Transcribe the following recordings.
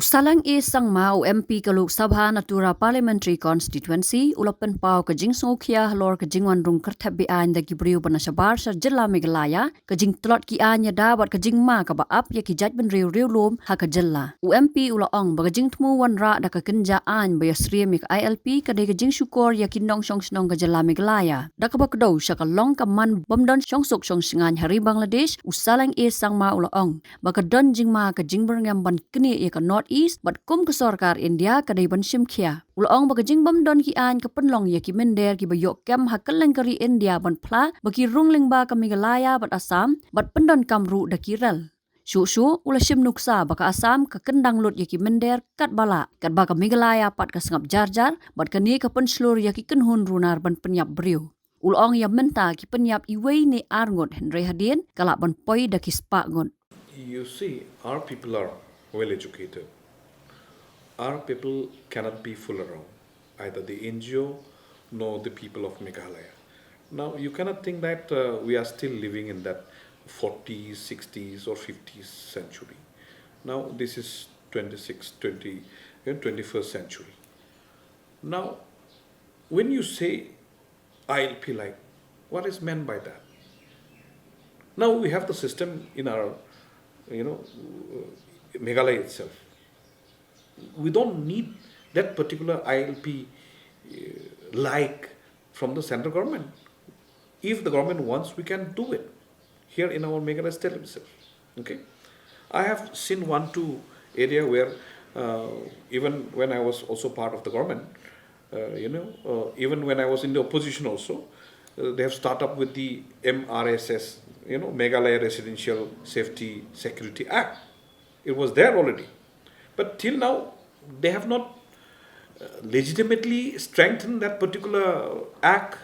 Usalang isang mau MP kaluk sabha na Tura Parliamentary Constituency ulapan pau kajing songkia halor kajing wan rung kertap bian da Briew bana sabar sa Jylla Meghalaya kajing tlot ki anya da wat kajing ma ka baap ya ki jaj ban riu lom ha ka Jylla. UMP ulaong ba kajing tmu wan ra da ka kenja an ba yasri mik ILP kadai kajing syukur ya kinong syong snong ka Jylla Meghalaya. Da ka bakdaw sa kalong kaman bomdon syong sok syong singan hari Bangladesh usalang isang ma ulaong ba kadon jing ma kajing berngam ban kini ya ka East bat kum ke Sorkar India kadai ban simkhia ulong bagajing bam don ki an ke penlong ya ki mender ki bayok kem hakeleng kari India ban pla bagi Rung lengba ke Meghalaya bat Assam bat pendon kamru da kirel shu ula sim nuksa baka Assam ke kendang lut ya ki mender kat bala kat ba ke Meghalaya pat ke sengap jarjar bat ke ni ke pen Shlur ya ki Kynhun Runar ban Pynïap Briew ulong ya menta ki Pynïap Eiei ni arngot Henry Hadien kalak ban poi da ki spa ngot. You see, our people are well educated. Our people cannot be fooled around, either the NGO nor the people of Meghalaya. Now, you cannot think that we are still living in that 40s, 60s or 50s century. Now, this is 21st century. Now, when you say ILP like, what is meant by that? Now, we have the system in our, Meghalaya itself. We don't need that particular ILP like from the central government. If the government wants, we can do it here in our Meghalaya state itself. Okay, I have seen 1-2 area where even when I was also part of the government, even when I was in the opposition also, they have started up with the MRSS, Meghalaya Residential Safety Security Act. It was there already. But till now, they have not legitimately strengthened that particular act.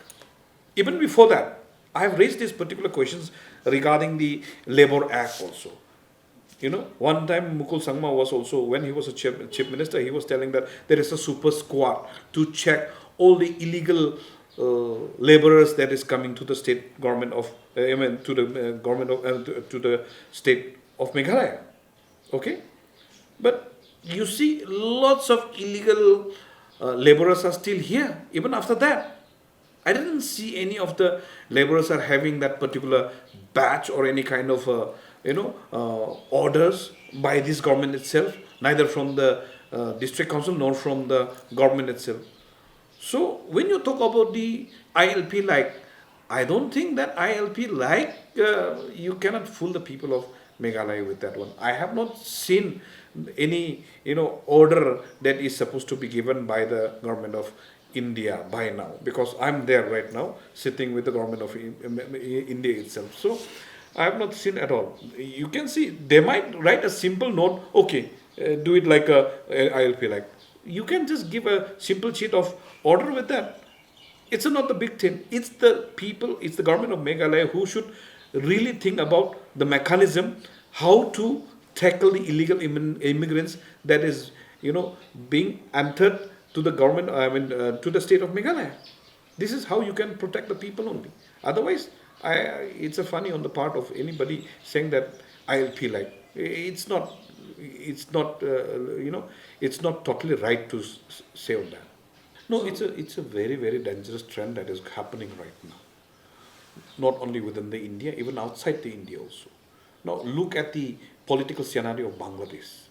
Even before that, I have raised these particular questions regarding the Labour Act also. One time Mukul Sangma was also, when he was a chief minister, he was telling that there is a super squad to check all the illegal laborers that is coming to the state government of, to the government of, to the state of Meghalaya. Okay, but you see, lots of illegal laborers are still here. Even after that, I didn't see any of the laborers are having that particular badge or any kind of, orders by this government itself, neither from the district council nor from the government itself. So when you talk about the ILP like, I don't think that ILP like, you cannot fool the people of Meghalaya with that one. I have not seen any order that is supposed to be given by the government of India by now, because I'm there right now sitting with the government of India itself. So I have not seen at all. You can see they might write a simple note, okay, do it like a ILP like. You can just give a simple sheet of order with that. It's not the big thing. It's the people, it's the government of Meghalaya who should really think about the mechanism, how to tackle the illegal immigrants that is, being entered to the government, to the state of Meghalaya. This is how you can protect the people only. Otherwise, it's a funny on the part of anybody saying that ILP like. It's not totally right to say on that. No, it's a very, very dangerous trend that is happening right now. Not only within the India, even outside the India also. Now look at the political scenario of Bangladesh.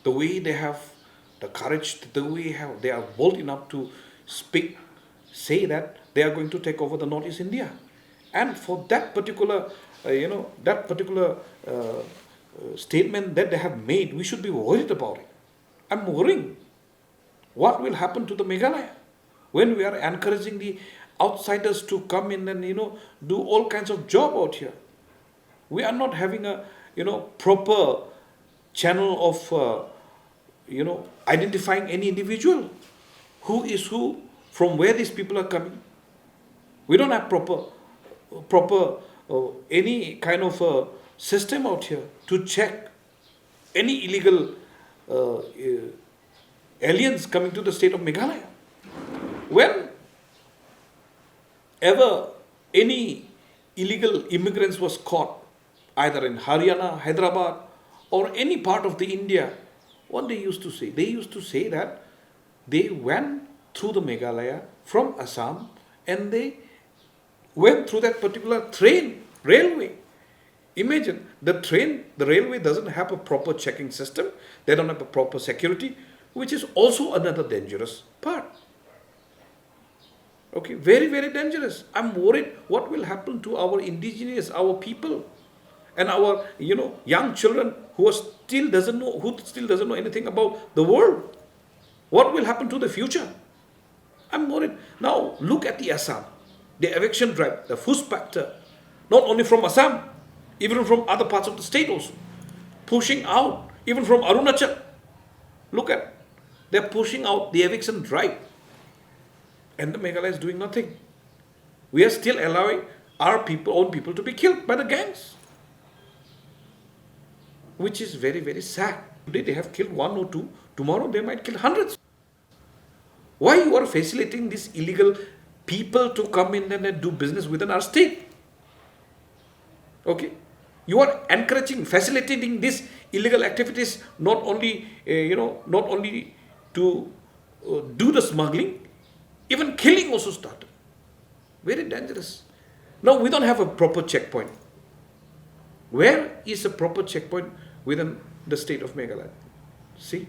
The way they have the courage, the way they are bold enough to say that they are going to take over the Northeast India. And for that particular, statement that they have made, we should be worried about it. I'm worrying. What will happen to the Meghalaya when we are encouraging the outsiders to come in and do all kinds of job out here? We are not having a proper channel of identifying any individual who is who, from where these people are coming. We don't have proper any kind of system out here to check any illegal aliens coming to the state of Meghalaya. Whenever any illegal immigrants was caught, either in Haryana, Hyderabad, or any part of the India, What they used to say? They used to say that they went through the Meghalaya from Assam and they went through that particular railway. Imagine the railway doesn't have a proper checking system. They don't have a proper security, which is also another dangerous part. Okay, very, very dangerous. I'm worried what will happen to our indigenous, our people, and our young children who still doesn't know anything about the world. What will happen to the future? I'm worried. Now look at the Assam, the eviction drive, the food factor, not only from Assam, even from other parts of the state also, pushing out, even from Arunachal. Look at, they're pushing out the eviction drive, and the Meghalaya is doing nothing. We are still allowing our own people to be killed by the gangs, which is very, very sad. Today they have killed one or two, tomorrow they might kill hundreds. Why you are facilitating these illegal people to come in and do business within our state? Okay, you are encouraging, facilitating these illegal activities, not only to do the smuggling, even killing also started. Very dangerous. Now we don't have a proper checkpoint. Where is a proper checkpoint within the state of Meghalaya? See,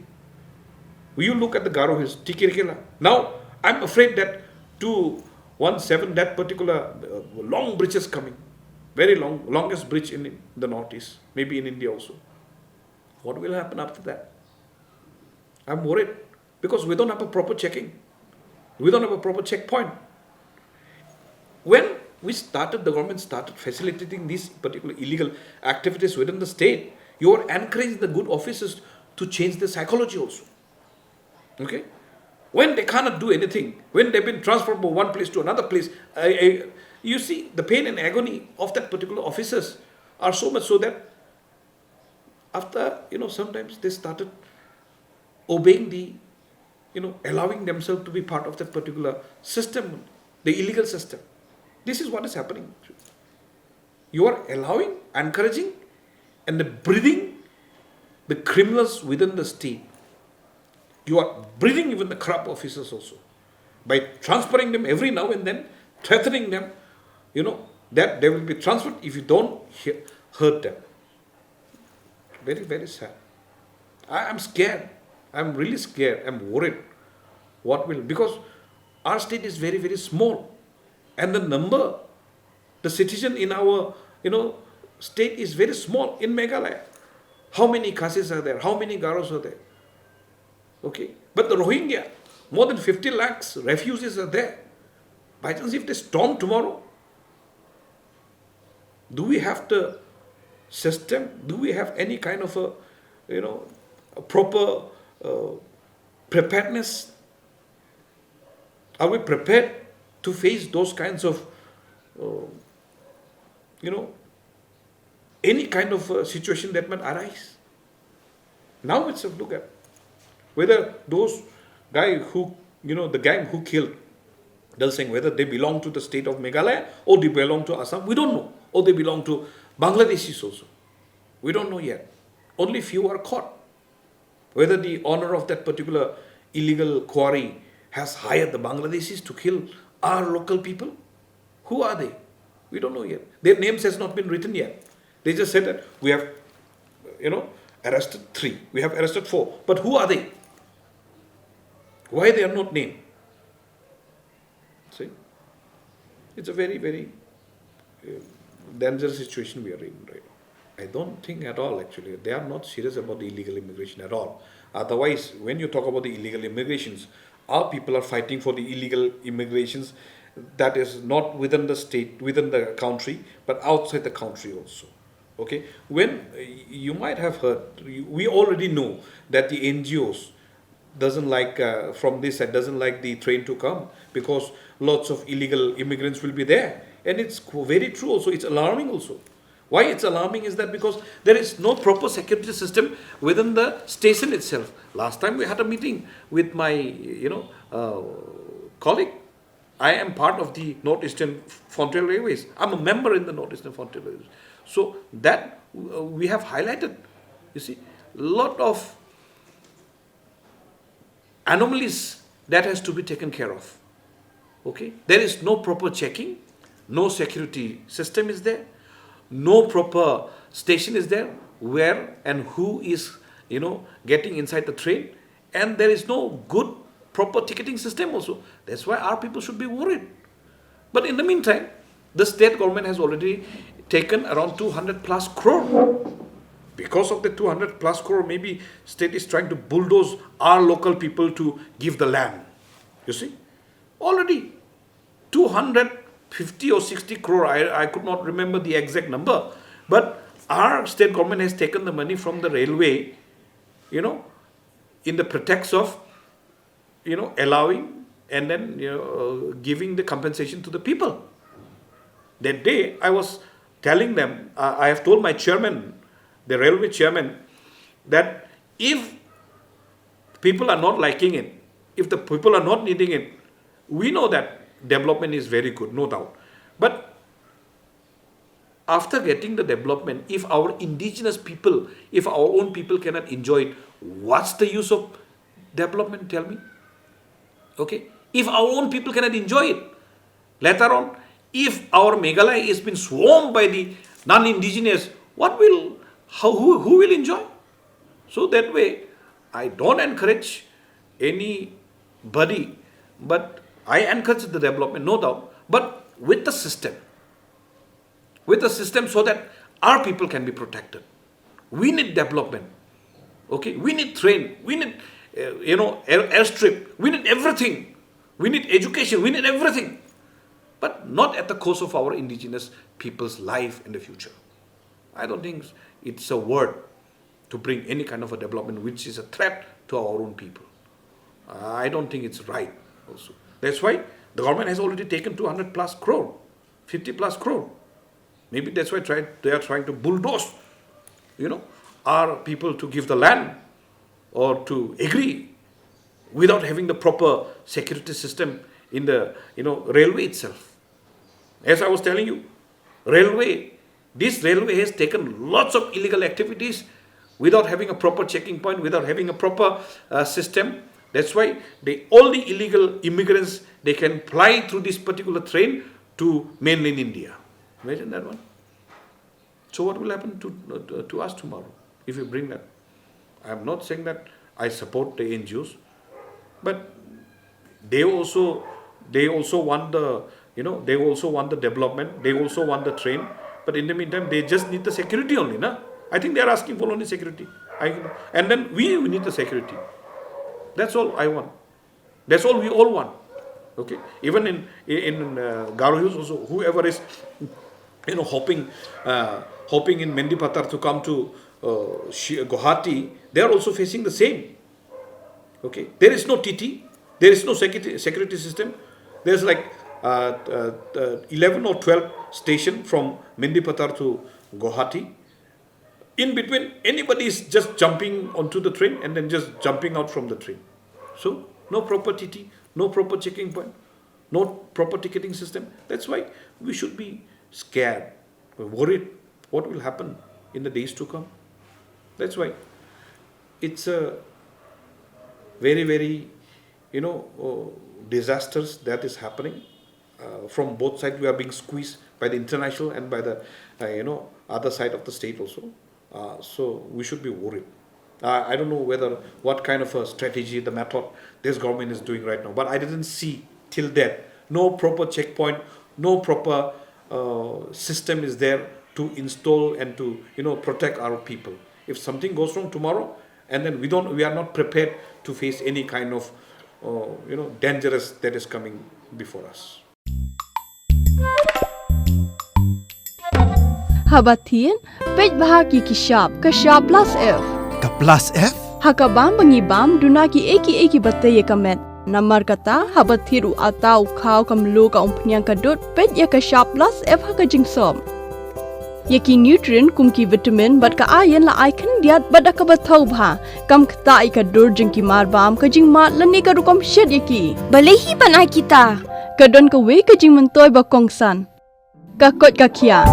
you look at the Garo Hills, Tikirikila. Now I'm afraid that 217, that particular long bridge is coming. Very longest bridge in the northeast, maybe in India also. What will happen after that? I'm worried because we don't have a proper checking. We don't have a proper checkpoint. When the government started facilitating these particular illegal activities within the state, you are encouraging the good officers to change their psychology also. Okay? When they cannot do anything, when they've been transferred from one place to another place, you see the pain and agony of that particular officers are so much so that after, sometimes they started obeying allowing themselves to be part of that particular system, the illegal system. This is what is happening. You are allowing, encouraging, and breeding the criminals within the state. You are breeding even the corrupt officers also by transferring them every now and then, threatening them, that they will be transferred if you don't hurt them. Very, very sad. I'm scared. I'm really scared. I'm worried. Because our state is very, very small. And the citizen in our, state is very small in Meghalaya. How many Khasis are there? How many Garos are there? Okay. But the Rohingya, more than 50 lakhs refugees are there. By chance, if they storm tomorrow, do we have the system? Do we have any kind of a proper preparedness? Are we prepared to face those kinds of, any kind of situation that might arise? Now it's a look at whether those guy who, the gang who killed, they're saying whether they belong to the state of Meghalaya or they belong to Assam. We don't know. Or they belong to Bangladeshis also. We don't know yet. Only few are caught. Whether the owner of that particular illegal quarry has hired the Bangladeshis to kill our local people. Who are they? We don't know yet. Their names has not been written yet. They just said that we have, arrested 3. We have arrested 4. But who are they? Why they are not named? See? It's a very, very dangerous situation we are in right now. I don't think at all actually. They are not serious about the illegal immigration at all. Otherwise, when you talk about the illegal immigrations, our people are fighting for the illegal immigrations that is not within the state, within the country, but outside the country also. Okay? When you might have heard, we already know that the NGOs doesn't like, from this side, doesn't like the train to come because lots of illegal immigrants will be there. And it's very true also. It's alarming also. Why it's alarming is that because there is no proper security system within the station itself. Last time we had a meeting with my, colleague. I am part of the Northeastern Frontier Railways. I'm a member in the Northeastern Frontier Railways. So that we have highlighted, you see, lot of anomalies that has to be taken care of. Okay, there is no proper checking, no security system is there, no proper station is there where and who is getting inside the train, and there is no good proper ticketing system also. That's why our people should be worried. But in the meantime, the state government has already taken around 200 plus crore. Because of the 200 plus crore, maybe state is trying to bulldoze our local people to give the land. You see, already 250 or 60 crore, I could not remember the exact number, but our state government has taken the money from the railway, in the pretext of, allowing and then, giving the compensation to the people. That day, I was telling them, I have told my chairman, the railway chairman, that if people are not liking it, if the people are not needing it, we know that development is very good, no doubt. But after getting the development, if our indigenous people, if our own people cannot enjoy it, what's the use of development? Tell me. Okay? If our own people cannot enjoy it, later on, if our Meghalaya has been swarmed by the non-indigenous, who will enjoy? So that way, I don't encourage anybody, but I encourage the development, no doubt, but with the system so that our people can be protected. We need development. Okay, we need train, we need airstrip, we need everything, we need education, we need everything, but not at the cost of our indigenous people's life in the future. I don't think it's a word to bring any kind of a development which is a threat to our own people. I don't think it's right also. That's why the government has already taken 200 plus crore, 50 plus crore. Maybe that's why they are trying to bulldoze, our people to give the land or to agree without having the proper security system in the, railway itself. As I was telling you, this railway has taken lots of illegal activities without having a proper checking point, without having a proper system. That's why all the illegal immigrants, they can fly through this particular train to mainland India. Imagine that one. So what will happen to us tomorrow if we bring that? I am not saying that I support the NGOs, but they also want the development, they also want the train, but in the meantime they just need the security only, na? I think they are asking for only security. And then we need the security. That's all I want. That's all we all want. Okay. Even in Garo Hills also, whoever is hoping in Mendipatar to come to Guwahati, they are also facing the same. Okay. There is no TT. There is no security system. There's like 11 or 12 station from Mendipatar to Guwahati. In between, anybody is just jumping onto the train and then just jumping out from the train. So, no proper TT, no proper checking point, no proper ticketing system. That's why we should be scared, worried what will happen in the days to come. That's why it's a very, very, disasters that is happening. From both sides, we are being squeezed by the international and by the, other side of the state also. So we should be worried. I don't know what kind of a strategy, the method this government is doing right now. But I didn't see till that. No proper checkpoint, no proper system is there to install and to protect our people. If something goes wrong tomorrow, and then we are not prepared to face any kind of dangerous that is coming before us. Habatin, pej bahagi kashab plus F. Ka plus F? Hakabam bangibam dunaki eki bataye kamet. Namar kata habathiru atau khau kamlu ka umpnyang kadut pej ya kashab plus F hakajingsom. Yaki nutrient kumki vitamin bat ka ayan la icon diat bat akabatau bha. Kam kata ikadur jengki marbam kajing mat lani ka rukom shed yaki. Balehi panai kita. Kadon ka we kajing mentoy bakongsan. Kakot kakia.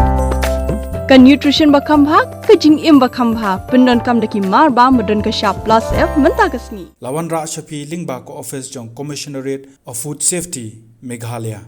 ka nutrition bakam bha ka jing im bakam bha pendon kam daki mar ba modon ka sharp plus f menta kasni Lawan Ra Shapi Lingba ko office jong Commissionerate of Food Safety Meghalaya